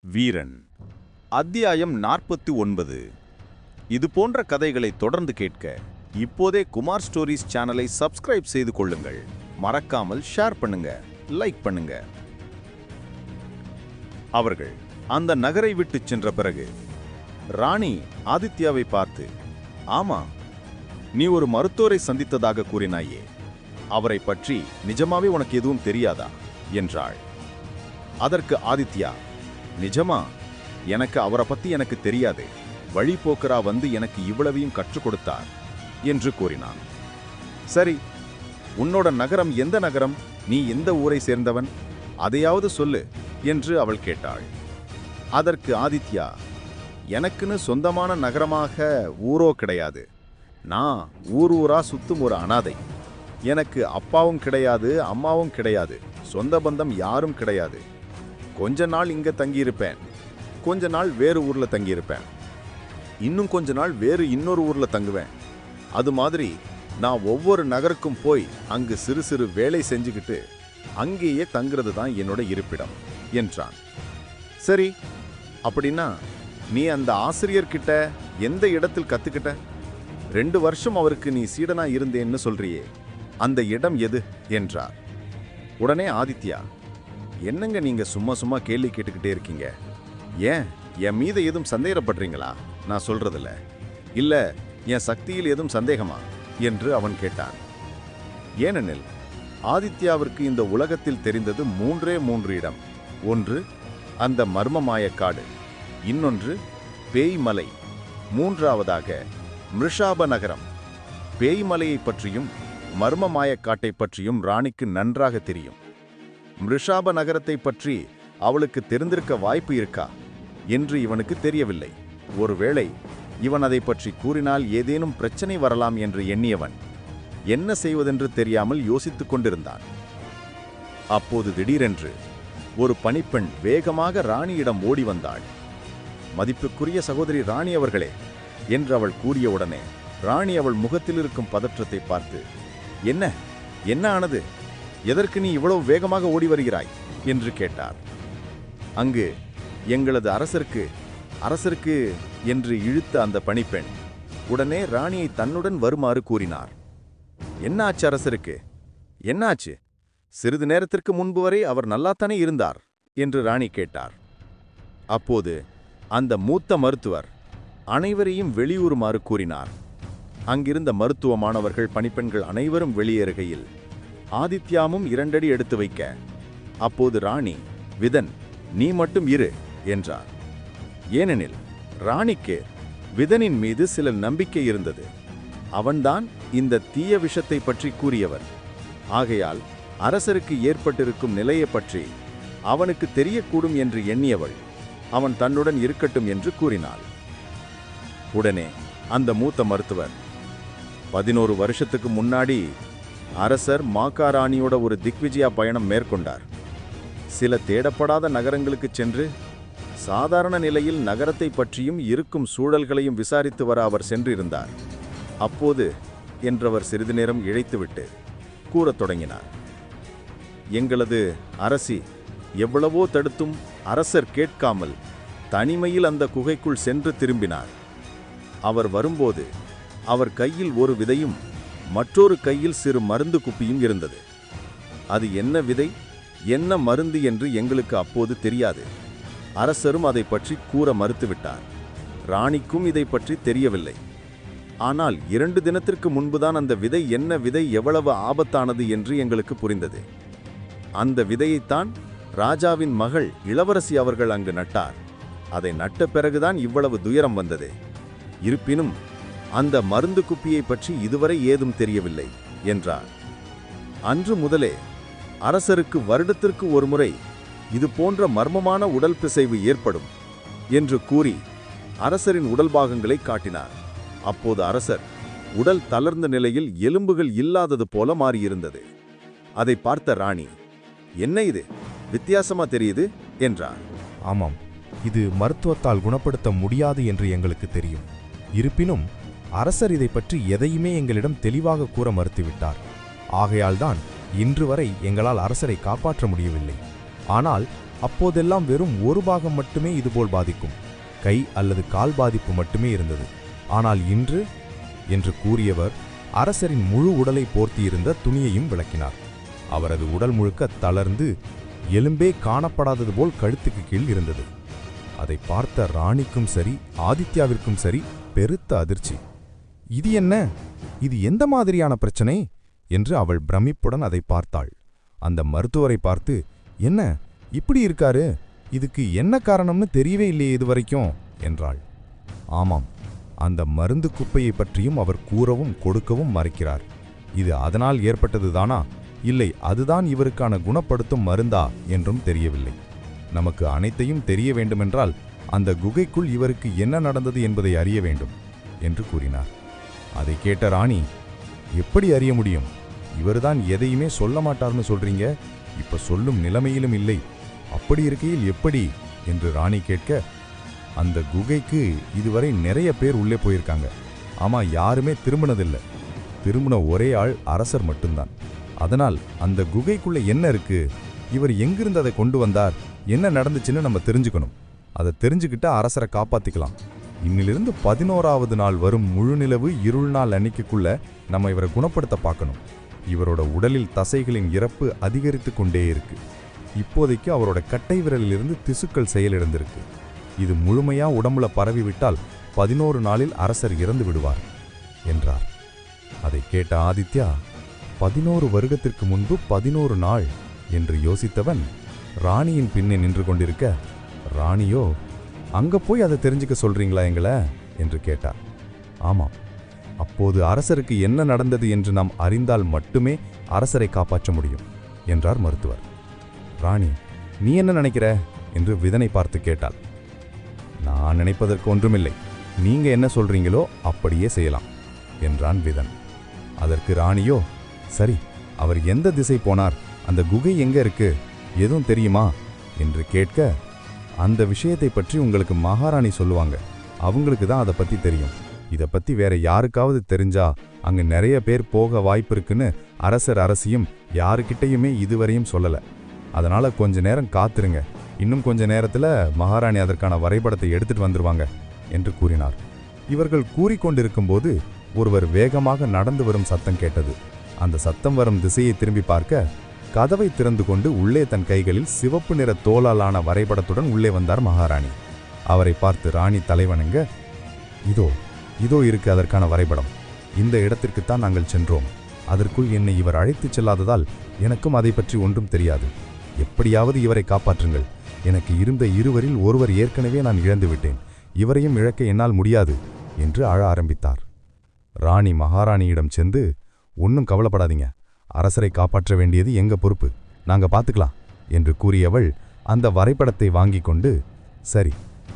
வீரன் அத்தியாயம் 49. இது போன்ற கதைகளை தொடர்ந்து கேட்க இப்போதே குமார் ஸ்டோரிஸ் சேனலை சப்ஸ்கிரைப் செய்து கொள்ளுங்கள். மறக்காமல் ஷேர் பண்ணுங்க, லைக் பண்ணுங்க. அவர்கள் அந்த நகரை விட்டு சென்ற பிறகு ராணி ஆதித்யாவை பார்த்து, ஆமா, நீ ஒரு மருத்துவரை சந்தித்ததாக கூறினாயே, அவரை பற்றி நிஜமாவே உனக்கு எதுவும் தெரியாதா என்றாள். அதற்கு ஆதித்யா, நிஜமா, எனக்கு அவரை பத்தி எனக்கு தெரியாது, வழிபோக்கரா வந்து எனக்கு இவ்வளவையும் கற்றுக் கொடுத்தார் என்று கூறினான். சரி, உன்னோட நகரம் எந்த நகரம், நீ எந்த ஊரை சேர்ந்தவன், அதையாவது சொல்லு என்று அவள் கேட்டாள். அதற்கு ஆதித்யா, எனக்குன்னு சொந்தமான நகரமாக ஊரோ கிடையாது, நான் ஊரா சுத்தும் ஒரு அனாதை. எனக்கு அப்பாவும் கிடையாது, அம்மாவும் கிடையாது, சொந்த பந்தம் யாரும் கிடையாது. கொஞ்ச நாள் இங்க தங்கியிருப்பேன், கொஞ்ச நாள் வேறு ஊர்ல தங்கியிருப்பேன், இன்னும் கொஞ்ச நாள் வேறு இன்னொரு ஊர்ல தங்குவேன். அது மாதிரி நான் ஒவ்வொரு நகருக்கும் போய் அங்கு சிறு சிறு வேலை செஞ்சுக்கிட்டு அங்கேயே தங்குறது தான் என்னோட இருப்பிடம் என்றான். சரி, அப்படின்னா நீ அந்த ஆசிரியர்கிட்ட எந்த இடத்தில் கத்துக்கிட்ட? 2 வருஷம் அவருக்கு நீ சீடனா இருந்தேன்னு சொல்றியே, அந்த இடம் எது என்றார். உடனே ஆதித்யா, என்னங்க நீங்க சும்மா சும்மா கேள்வி கேட்டுக்கிட்டே இருக்கீங்க, ஏன் என் மீது எதுவும் சந்தேகப்படுறீங்களா? நான் சொல்றதில்ல, இல்ல என் சக்தியில் எதுவும் சந்தேகமா என்று அவன் கேட்டான். ஏனெனில் ஆதித்யாவிற்கு இந்த உலகத்தில் தெரிந்தது 3 இடம். ஒன்று அந்த மர்மமாயக்காடு, இன்னொன்று பேய்மலை, மூன்றாவதாக மிருஷாப நகரம். பேய்மலையை பற்றியும் மர்மமாயக்காட்டை பற்றியும் ராணிக்கு நன்றாக தெரியும். மிருஷாப நகரத்தை பற்றி அவளுக்கு தெரிந்திருக்க வாய்ப்பு இருக்கா என்று இவனுக்கு தெரியவில்லை. ஒருவேளை இவன் அதை பற்றி கூறினால் ஏதேனும் பிரச்சனை வரலாம் என்று எண்ணியவன் என்ன செய்வதென்று தெரியாமல் யோசித்துக் கொண்டிருந்தான். அப்போது திடீரென்று ஒரு பணிப்பெண் வேகமாக ராணியிடம் ஓடி வந்தாள். மதிப்புக்குரிய சகோதரி ராணி அவர்களே என்று அவள் கூறியவுடனே ராணி அவள் முகத்தில் இருக்கும் பதற்றத்தை பார்த்து, என்ன என்ன ஆனது, எதற்கு நீ இவ்வளவு வேகமாக ஓடி வருகிறாய் என்று கேட்டார். அங்கு எங்களது அரசருக்கு என்று இழுத்த அந்த பணிப்பெண் உடனே ராணியை தன்னுடன் வருமாறு கூறினார். என்னாச்சு அரசருக்கு, என்னாச்சு? சிறிது நேரத்திற்கு முன்பு வரை அவர் நல்லாத்தானே இருந்தார் என்று ராணி கேட்டார். அப்போது அந்த மூத்த மருத்துவர் அனைவரையும் வெளியூறுமாறு கூறினார். அங்கிருந்த மருத்துவ மாணவர்கள் பணிப்பெண்கள் அனைவரும் வெளியேறுகையில் ஆதித்யாவும் 2 அடி எடுத்து வைக்க, அப்போது ராணி, விதன், நீ மட்டும் இரு என்றார். ஏனெனில் ராணிக்கு விதனின் மீது சில நம்பிக்கை இருந்தது. அவன்தான் இந்த தீய விஷத்தை பற்றி கூறியவர். ஆகையால் அரசருக்கு ஏற்பட்டிருக்கும் நிலையை பற்றி அவனுக்கு தெரியக்கூடும் என்று எண்ணியவள் அவன் தன்னுடன் இருக்கட்டும் என்று கூறினாள். உடனே அந்த மூத்த மருத்துவர், 11 வருஷத்துக்கு முன்னாடி அரசர் மாகாராணியோட ஒரு திக்விஜயா பயணம் மேற்கொண்டார். சில தேடப்படாத நகரங்களுக்கு சென்று சாதாரண நிலையில் நகரத்தை பற்றியும் இருக்கும் சூழல்களையும் விசாரித்து வர அவர் சென்றிருந்தார். அப்போது என்றவர் சிறிது நேரம் இழைத்துவிட்டு கூறத் தொடங்கினார். எங்களது அரசி எவ்வளவோ தடுத்தும் அரசர் கேட்காமல் தனிமையில் அந்த குகைக்குள் சென்று திரும்பினார். அவர் வரும்போது அவர் கையில் ஒரு விதையும் மற்றொரு கையில் சிறு மருந்து குப்பியும் இருந்தது. அது என்ன விதை, என்ன மருந்து என்று எங்களுக்கு அப்போது தெரியாது. அரசரும் அதை பற்றி கூற மறுத்துவிட்டார். ராணிக்கும் இதை பற்றி தெரியவில்லை. ஆனால் 2 தினத்திற்கு முன்புதான் அந்த விதை என்ன விதை, எவ்வளவு ஆபத்தானது என்று எங்களுக்கு புரிந்தது. அந்த விதையைத்தான் ராஜாவின் மகள் இளவரசி அவர்கள் அங்கு நட்டார். அதை நட்ட பிறகுதான் இவ்வளவு துயரம் வந்தது. இருப்பினும் அந்த மருந்து குப்பியை பற்றி இதுவரை ஏதும் தெரியவில்லை என்றார். அன்று முதலே அரசருக்கு வருடத்திற்கு ஒரு முறை இது போன்ற மர்மமான உடல் பிசைவு ஏற்படும் என்று கூறி அரசரின் உடல் பாகங்களை காட்டினார். அப்போது அரசர் உடல் தளர்ந்த நிலையில் எலும்புகள் இல்லாதது போல மாறியிருந்தது. அதை பார்த்த ராணி, என்ன இது, வித்தியாசமா தெரியுது என்றார். ஆமாம், இது மருத்துவத்தால் குணப்படுத்த முடியாது என்று எங்களுக்கு தெரியும். இருப்பினும் அரசர் இதை பற்றி எதையுமே எங்களிடம் தெளிவாக கூற மறுத்துவிட்டார். ஆகையால்தான் இன்று வரை எங்களால் அரசரை காப்பாற்ற முடியவில்லை. ஆனால் அப்போதெல்லாம் வெறும் ஒரு பாகம் மட்டுமே இதுபோல் பாதிக்கும், கை அல்லது கால் பாதிப்பு மட்டுமே இருந்தது. ஆனால் இன்று என்று கூறியவர் அரசரின் முழு உடலை போர்த்தியிருந்த துணியையும் விளக்கினார். அவரது உடல் முழுக்க தளர்ந்து எலும்பே காணப்படாதது போல் கழுத்துக்கு கீழ் இருந்தது. அதை பார்த்த ராணிக்கும் சரி ஆதித்யாவிற்கும் சரி பெருத்த அதிர்ச்சி. இது என்ன? இது எந்த மாதிரியான பிரச்சனை என்று அவள் பிரமிப்புடன் அதை பார்த்தாள். அந்த மருத்துவரை பார்த்து, என்ன இப்படி இருக்காரு, இதுக்கு என்ன காரணம்னு தெரியவே இல்லையே இதுவரைக்கும் என்றாள். ஆமாம், அந்த மருந்து குப்பையை பற்றியும் அவர் கூறவும் கொடுக்கவும் மறைக்கிறார். இது அதனால் ஏற்பட்டதுதானா, இல்லை அதுதான் இவருக்கான குணப்படுத்தும் மருந்தா என்றும் தெரியவில்லை. நமக்கு அனைத்தையும் தெரிய வேண்டுமென்றால் அந்த குகைக்குள் இவருக்கு என்ன நடந்தது என்பதை அறிய வேண்டும் என்று கூறினார். அதை கேட்ட ராணி, எப்படி அறிய முடியும்? இவர்தான் எதையுமே சொல்ல மாட்டார்னு சொல்றீங்க, இப்ப சொல்லும் நிலைமையிலும் இல்லை, அப்படி இருக்கையில் எப்படி என்று ராணி கேட்க, அந்த குகைக்கு இதுவரை நிறைய பேர் உள்ளே போயிருக்காங்க. ஆமா, யாருமே திரும்பினதில்லை. திரும்பின ஒரே ஆள் அரசர் மட்டும்தான். அதனால் அந்த குகைக்குள்ள என்ன இருக்கு, இவர் எங்கிருந்து அதை கொண்டு வந்தார், என்ன நடந்துச்சுன்னு நம்ம தெரிஞ்சுக்கணும். அதை தெரிஞ்சுக்கிட்டு அரசரை காப்பாத்திக்கலாம். இன்னிலிருந்து 11வது நாள் வரும் முழுநிலவு இருள் நாள் அன்னைக்குள்ள நம்ம இவரை குணப்படுத்த பார்க்கணும். இவரோட உடலில் தசைகளின் இறப்பு அதிகரித்து கொண்டே இருக்கு. இப்போதைக்கு அவரோட கட்டை விரலிலிருந்து திசுக்கள் செயலிழந்திருக்கு. இது முழுமையா உடம்புல பரவிவிட்டால் 11 நாளில் அரசர் இறந்து விடுவார் என்றார். அதை கேட்ட ஆதித்யா, 11 வருடத்திற்கு முன்பு 11 நாள் என்று யோசித்தவன் ராணியின் பின்னே நின்று கொண்டிருக்க, ராணியோ, அங்க போய் அதை தெரிஞ்சுக்க சொல்றீங்களா எங்களை என்று கேட்டார். ஆமாம், அப்போது அரசருக்கு என்ன நடந்தது என்று நாம் அறிந்தால் மட்டுமே அரசரை காப்பாற்ற முடியும் என்றார் மருத்துவர். ராணி, நீ என்ன நினைக்கிற என்று விதனை பார்த்து கேட்டாள். நான் நினைப்பதற்கு ஒன்றுமில்லை, நீங்க என்ன சொல்றீங்களோ அப்படியே செய்யலாம் என்றான் விதன். அதற்கு ராணியோ, சரி, அவர் எந்த திசை போனார், அந்த குகை எங்க இருக்கு, எதுவும் தெரியுமா என்று கேட்க, அந்த விஷயத்தை பற்றி உங்களுக்கு மகாராணி சொல்லுவாங்க, அவங்களுக்கு தான் அதை பத்தி தெரியும். இதை பத்தி வேற யாருக்காவது தெரிஞ்சா அங்க நிறைய பேர் போக வாய்ப்பு இருக்குன்னு அரசர் அரசியும் யாருக்கிட்டையுமே இதுவரையும் சொல்லல. அதனால கொஞ்ச நேரம் காத்துருங்க, இன்னும் கொஞ்ச நேரத்துல மகாராணி அதற்கான வரைபடத்தை எடுத்துட்டு வந்துருவாங்க என்று கூறினார். இவர்கள் கூறிக்கொண்டிருக்கும்போது ஒருவர் வேகமாக நடந்து வரும் சத்தம் கேட்டது. அந்த சத்தம் வரும் திசையை திரும்பி பார்க்க, கதவை திறந்து கொண்டு உள்ளே தன் கைகளில் சிவப்பு நிற தோலாலான வரைபடத்துடன் உள்ளே வந்தார் மகாராணி. அவரை பார்த்து ராணி தலைவணங்க, இதோ இதோ இருக்கு அதற்கான வரைபடம். இந்த இடத்திற்குத்தான் நாங்கள் சென்றோம். அதற்குள் என்னை இவர் அழைத்துச் செல்லாததால் எனக்கும் அதை பற்றி ஒன்றும் தெரியாது. எப்படியாவது இவரை காப்பாற்றுங்கள். எனக்கு இருந்த இருவரில் ஒருவர் ஏற்கனவே நான் இழந்துவிட்டேன், இவரையும் இழக்க என்னால் முடியாது என்று அழ ஆரம்பித்தார். ராணி மகாராணியிடம் சென்று, ஒன்றும் கவலைப்படாதீங்க, அரசரை காப்பாற்ற வேண்டியது எங்க பொறுப்பு, நாங்க பார்த்துக்கலாம் என்று கூறியவள் அந்த வரைபடத்தை வாங்கி கொண்டு, சரி,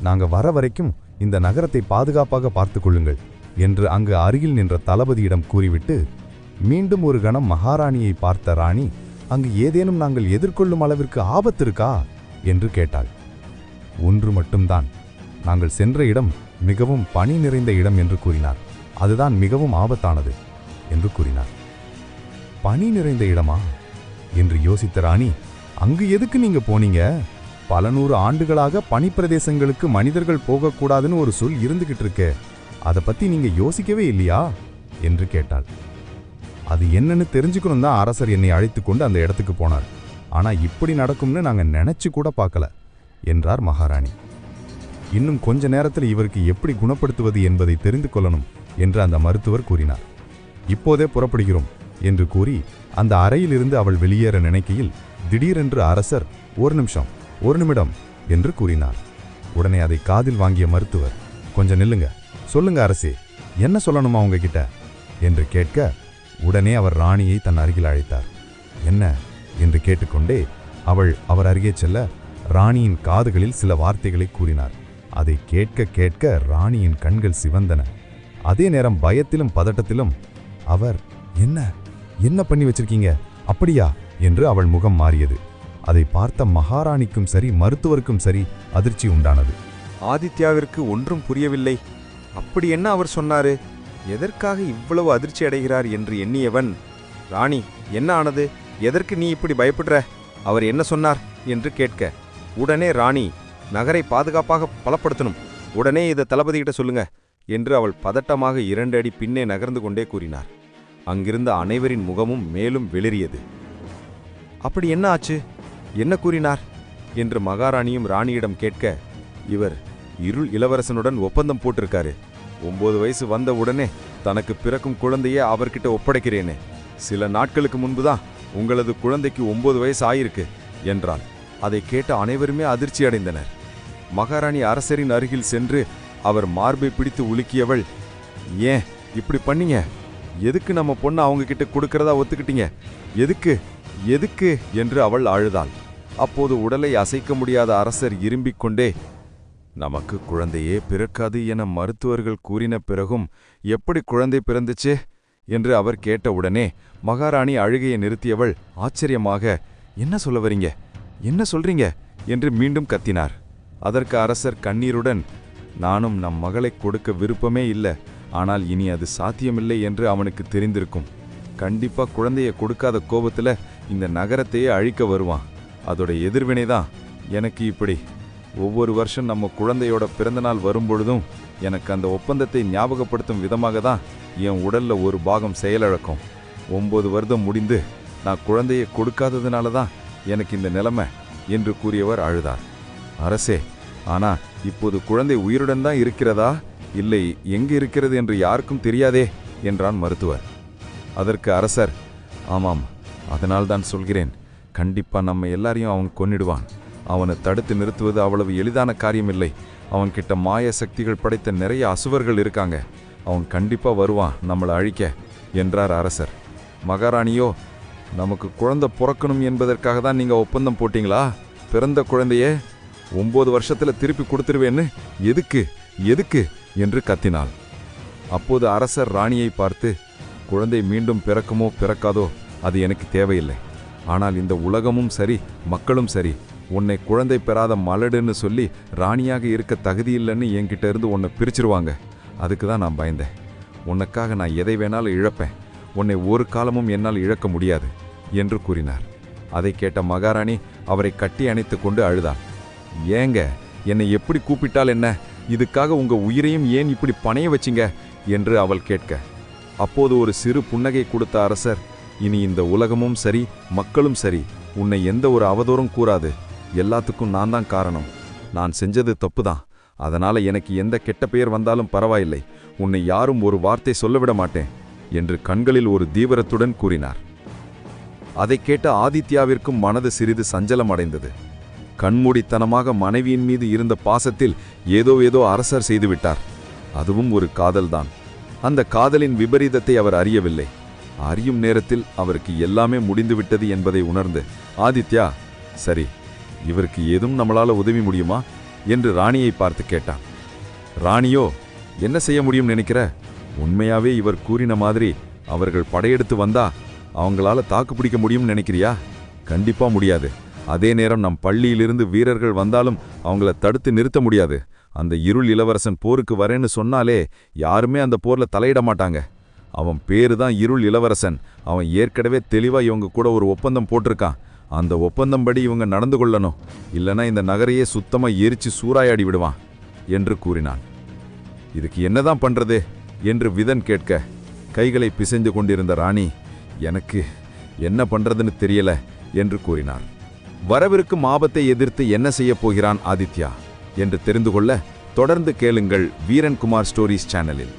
நாங்க வர வரைக்கும் இந்த நகரத்தை பாதுகாப்பாக பார்த்து கொள்ளுங்கள் என்று அங்கு அருகில் நின்ற தளபதியிடம் கூறிவிட்டு மீண்டும் ஒரு கணம் மகாராணியை பார்த்த ராணி, அங்கு ஏதேனும் நாங்கள் எதிர்கொள்ளும் அளவிற்கு ஆபத்து இருக்கா என்று கேட்டாள். ஒன்று மட்டும்தான், நாங்கள் சென்ற இடம் மிகவும் பனி நிறைந்த இடம் என்று கூறினார். அதுதான் மிகவும் ஆபத்தானது என்று கூறினார். பனி நிறைந்த இடமா என்று யோசித்த ராணி, அங்கு எதுக்கு நீங்க போனீங்க? பல 100 ஆண்டுகளாக பனிப்பிரதேசங்களுக்கு மனிதர்கள் போகக்கூடாதுன்னு ஒரு சொல் இருந்துகிட்டு இருக்கே, அதை பத்தி நீங்க யோசிக்கவே இல்லையா என்று கேட்டாள். அது என்னன்னு தெரிஞ்சுக்கணும் தான் அரசர் என்னை அழைத்து கொண்டு அந்த இடத்துக்கு போனார். ஆனா இப்படி நடக்கும்னு நாங்க நினைச்சு கூட பார்க்கல என்றார் மகாராணி. இன்னும் கொஞ்ச நேரத்தில் இவருக்கு எப்படி குணப்படுத்துவது என்பதை தெரிந்து கொள்ளணும் என்று அந்த மருத்துவர் கூறினார். இப்போதே புறப்படுகிறோம் என்று கூறி அந்த அறையிலிருந்து அவள் வெளியேற நினைக்கையில் திடீரென்று அரசர், ஒரு நிமிடம் என்று கூறினார். உடனே அதை காதில் வாங்கிய மருத்துவர், கொஞ்சம் நில்லுங்க, சொல்லுங்க அரசே, என்ன சொல்லணுமா உங்ககிட்ட என்று கேட்க, உடனே அவர் ராணியை தன் அருகில் அழைத்தார். என்ன என்று கேட்டுக்கொண்டே அவர் அருகே செல்ல ராணியின் காதுகளில் சில வார்த்தைகளை கூறினார். அதை கேட்க கேட்க ராணியின் கண்கள் சிவந்தன. அதே நேரம் பயத்திலும் பதட்டத்திலும் அவர், என்ன பண்ணி வச்சிருக்கீங்க, அப்படியா என்று அவள் முகம் மாறியது. அதை பார்த்த மகாராணிக்கும் சரி மருத்துவருக்கும் சரி அதிர்ச்சி உண்டானது. ஆதித்யாவிற்கு ஒன்றும் புரியவில்லை. அப்படி என்ன அவர் சொன்னாரு, எதற்காக இவ்வளவு அதிர்ச்சி அடைகிறார் என்று எண்ணியவன், ராணி என்ன ஆனது, எதற்கு நீ இப்படி பயப்படுற, அவர் என்ன சொன்னார் என்று கேட்க, உடனே ராணி, நகரை பாதுகாப்பாக பலப்படுத்தணும், உடனே இதை தளபதிகிட்ட சொல்லுங்க என்று அவள் பதட்டமாக 2 அடி பின்னே நகர்ந்து கொண்டே கூறினார். அங்கிருந்த அனைவரின் முகமும் மேலும் வெளிரியது. அப்படி என்ன ஆச்சு, என்ன கூறினார் என்று மகாராணியும் ராணியிடம் கேட்க, இவர் இருள் இளவரசனுடன் ஒப்பந்தம் போட்டிருக்காரு. 9 வயசு வந்த உடனே தனக்கு பிறக்கும் குழந்தையே அவர்கிட்ட ஒப்படைக்கிறேனே. சில நாட்களுக்கு முன்புதான் உங்களது குழந்தைக்கு 9 வயசு ஆயிருக்கு என்றாள். அதை கேட்ட அனைவருமே அதிர்ச்சி அடைந்தனர். மகாராணி அரசரின் அருகில் சென்று அவர் மார்பை பிடித்து உலுக்கியவள், ஏன் இப்படி பண்ணீங்க? எதுக்கு நம்ம பொண்ணை அவங்க கிட்ட கொடுக்கறதா ஒத்துக்கிட்டீங்க? எதுக்கு எதுக்கு என்று அவள் அழுதாள். அப்போது உடலை அசைக்க முடியாத அரசர் இரும்பிக் கொண்டே, நமக்கு குழந்தையே பிறக்காது என மருத்துவர்கள் கூறின பிறகும் எப்படி குழந்தை பிறந்துச்சு என்று அவர் கேட்டவுடனே மகாராணி அழுகையை நிறுத்தியவள் ஆச்சரியமாக, என்ன சொல்ல வரீங்க, என்ன சொல்றீங்க என்று மீண்டும் கத்தினார். அதற்கு அரசர் கண்ணீருடன், நானும் நம் மகளை கொடுக்க விருப்பமே இல்லை, ஆனால் இனி அது சாத்தியமில்லை என்று அவனுக்கு தெரிந்திருக்கும். கண்டிப்பா குழந்தைய கொடுக்காத கோபத்துல இந்த நகரத்தையே அழிக்க வருவான். அதோட எதிர்வினைதான் எனக்கு இப்படி. ஒவ்வொரு வருஷம் நம்ம குழந்தையோட பிறந்தநாள் வரும்பொழுதும் எனக்கு அந்த ஒப்பந்தத்தை ஞாபகப்படுத்தும் விதமாக தான் என் உடல்ல ஒரு பாகம் செயலிழக்கும். 9 வருடம் முடிந்து நான் குழந்தையை கொடுக்காததுனால தான் எனக்கு இந்த நிலைமை என்று கூறியவர் அழுதார். அரசே, ஆனா இப்போது குழந்தை உயிருடன் தான் இருக்கிறதா, இல்லை எங்கு இருக்கிறது என்று யாருக்கும் தெரியாதே என்றான் மருத்துவர். அதற்கு அரசர், ஆமாம், அதனால்தான் சொல்கிறேன், கண்டிப்பா நம்ம எல்லாரையும் அவன் கொன்னிடுவான். அவனை தடுத்து நிறுத்துவது அவ்வளவு எளிதான காரியமில்லை. அவன்கிட்ட மாய சக்திகள் படைத்த நிறைய அசுவர்கள் இருக்காங்க. அவன் கண்டிப்பா வருவான் நம்மளை அழிக்க என்றார் அரசர். மகாராணியோ, நமக்கு குழந்தை பிறக்கணும் என்பதற்காக தான் நீங்க ஒப்பந்தம் போட்டீங்களா? பிறந்த குழந்தையே 9 வருஷத்துல திருப்பி கொடுத்துருவேன்னு எதுக்கு எதுக்கு என்று கத்தினாள். அப்போது அரசர் ராணியை பார்த்து, குழந்தை மீண்டும் பிறக்குமோ பிறக்காதோ அது எனக்கு தேவையில்லை. ஆனால் இந்த உலகமும் சரி மக்களும் சரி உன்னை குழந்தை பெறாத மலடுன்னு சொல்லி ராணியாக இருக்க தகுதியில்லைன்னு என்கிட்ட இருந்து உன்னை பிரிச்சிருவாங்க. அதுக்கு தான் நான் பயந்தேன். உனக்காக நான் எதை வேணாலும் இழப்பேன், உன்னை ஒரு காலமும் என்னால் இழக்க முடியாது என்று கூறினார். அதை கேட்ட மகாராணி அவரை கட்டி அணைத்து கொண்டு அழுதாள். ஏங்க, என்னை எப்படி கூப்பிட்டால் என்ன, இதுக்காக உங்க உயிரையும் ஏன் இப்படி பணைய வச்சிங்க என்று அவள் கேட்க, அப்போது ஒரு சிறு புன்னகை கொடுத்த அரசர், இனி இந்த உலகமும் சரி மக்களும் சரி உன்னை எந்த ஒரு அவதூறும் கூறாது. எல்லாத்துக்கும் நான் தான் காரணம். நான் செஞ்சது தப்புதான். அதனால எனக்கு எந்த கெட்ட பெயர் வந்தாலும் பரவாயில்லை. உன்னை யாரும் ஒரு வார்த்தை சொல்லவிட மாட்டேன் என்று கண்களில் ஒரு தீவிரத்துடன் கூறினார். அதை கேட்ட ஆதித்யாவிற்கும் மனது சிறிது சஞ்சலம் அடைந்தது. கண்மூடித்தனமாக மனைவியின் மீது இருந்த பாசத்தில் ஏதோ அரசர் செய்துவிட்டார். அதுவும் ஒரு காதல்தான். அந்த காதலின் விபரீதத்தை அவர் அறியவில்லை. அறியும் நேரத்தில் அவருக்கு எல்லாமே முடிந்துவிட்டது என்பதை உணர்ந்து, ஆதித்யா, சரி, இவருக்கு ஏதும் நம்மளால உதவி முடியுமா என்று ராணியை பார்த்து கேட்டான். ராணியோ, என்ன செய்ய முடியும் நினைக்கிற? உண்மையாவே இவர் கூறின மாதிரி அவர்கள் படையெடுத்து வந்தா அவங்களால தாக்கு பிடிக்க முடியும்னு நினைக்கிறியா? கண்டிப்பா முடியாது. அதே நேரம் நம் பள்ளியிலிருந்து வீரர்கள் வந்தாலும் அவங்கள தடுத்து நிறுத்த முடியாது. அந்த இருள் இளவரசன் போருக்கு வரேன்னு சொன்னாலே யாருமே அந்த போர்ல தலையிட மாட்டாங்க. அவன் பேரு தான் இருள் இளவரசன். அவன் ஏற்கனவே தெளிவா இவங்க கூட ஒரு ஒப்பந்தம் போட்டிருக்கான். அந்த ஒப்பந்தம் படி இவங்க நடந்து கொள்ளணும், இல்லைன்னா இந்த நகரையே சுத்தமா எரிச்சு சூறாயாடி விடுவான் என்று கூறினான். இதுக்கு என்னதான் பண்றது என்று விதன் கேட்க, கைகளை பிசைந்து கொண்டிருந்த ராணி, எனக்கு என்ன பண்றதுன்னு தெரியல என்று கூறினார். வரவிருக்கும் ஆபத்தை எதிர்த்து என்ன செய்ய போகிறான் ஆதித்யா என்று தெரிந்து கொள்ள தொடர்ந்து கேளுங்கள் வீரன் குமார் ஸ்டோரிஸ் சேனலில்.